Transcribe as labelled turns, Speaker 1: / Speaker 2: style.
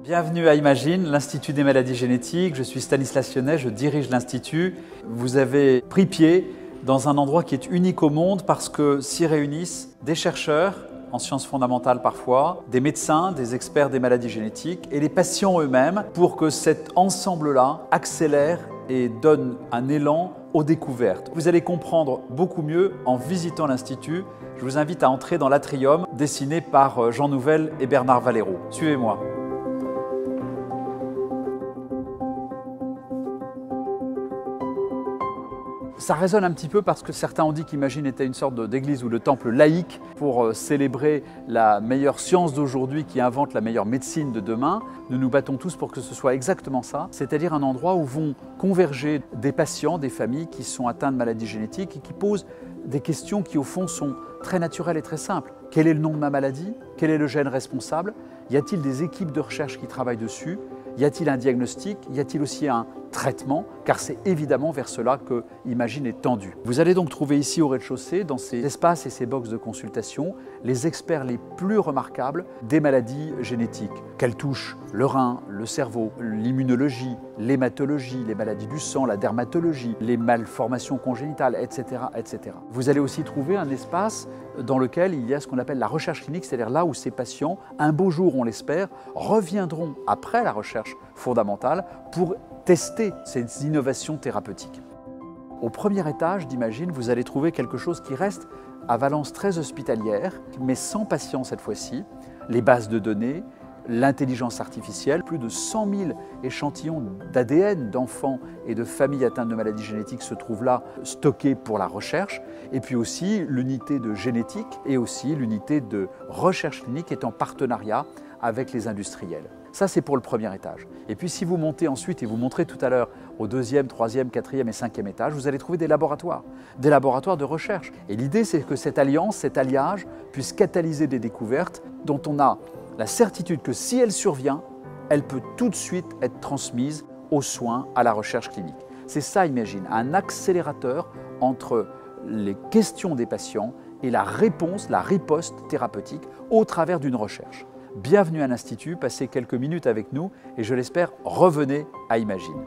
Speaker 1: Bienvenue à Imagine, l'Institut des maladies génétiques. Je suis Stanislas Lyonnet, je dirige l'Institut. Vous avez pris pied dans un endroit qui est unique au monde parce que s'y réunissent des chercheurs, en sciences fondamentales parfois, des médecins, des experts des maladies génétiques et les patients eux-mêmes pour que cet ensemble-là accélère et donne un élan aux découvertes. Vous allez comprendre beaucoup mieux en visitant l'Institut. Je vous invite à entrer dans l'atrium dessiné par Jean Nouvel et Bernard Valero. Suivez-moi. Ça résonne un petit peu parce que certains ont dit qu'Imagine était une sorte d'église ou de temple laïque pour célébrer la meilleure science d'aujourd'hui qui invente la meilleure médecine de demain. Nous nous battons tous pour que ce soit exactement ça, c'est-à-dire un endroit où vont converger des patients, des familles qui sont atteints de maladies génétiques et qui posent des questions qui au fond sont très naturelles et très simples. Quel est le nom de ma maladie? Quel est le gène responsable? Y a-t-il des équipes de recherche qui travaillent dessus? Y a-t-il un diagnostic? Y a-t-il aussi un traitement? Car c'est évidemment vers cela que Imagine est tendu. Vous allez donc trouver ici au rez-de-chaussée, dans ces espaces et ces boxes de consultation, les experts les plus remarquables des maladies génétiques. Qu'elles touchent le rein, le cerveau, l'immunologie, l'hématologie, les maladies du sang, la dermatologie, les malformations congénitales, etc., etc. Vous allez aussi trouver un espace dans lequel il y a ce qu'on appelle la recherche clinique, c'est-à-dire là où ces patients, un beau jour on l'espère, reviendront après la recherche fondamentale pour tester ces innovations thérapeutiques. Au premier étage d'Imagine, vous allez trouver quelque chose qui reste à valence très hospitalière, mais sans patients cette fois-ci, les bases de données, l'intelligence artificielle, plus de 100 000 échantillons d'ADN d'enfants et de familles atteintes de maladies génétiques se trouvent là, stockés pour la recherche, et puis aussi l'unité de génétique et aussi l'unité de recherche clinique est en partenariat avec les industriels. Ça, c'est pour le premier étage. Et puis si vous montez ensuite, et vous montrez tout à l'heure au deuxième, troisième, quatrième et cinquième étage, vous allez trouver des laboratoires de recherche. Et l'idée, c'est que cette alliance, cet alliage puisse catalyser des découvertes dont on a la certitude que si elle survient, elle peut tout de suite être transmise aux soins, à la recherche clinique. C'est ça, Imagine, un accélérateur entre les questions des patients et la réponse, la riposte thérapeutique au travers d'une recherche. Bienvenue à l'Institut, passez quelques minutes avec nous et je l'espère, revenez à Imagine.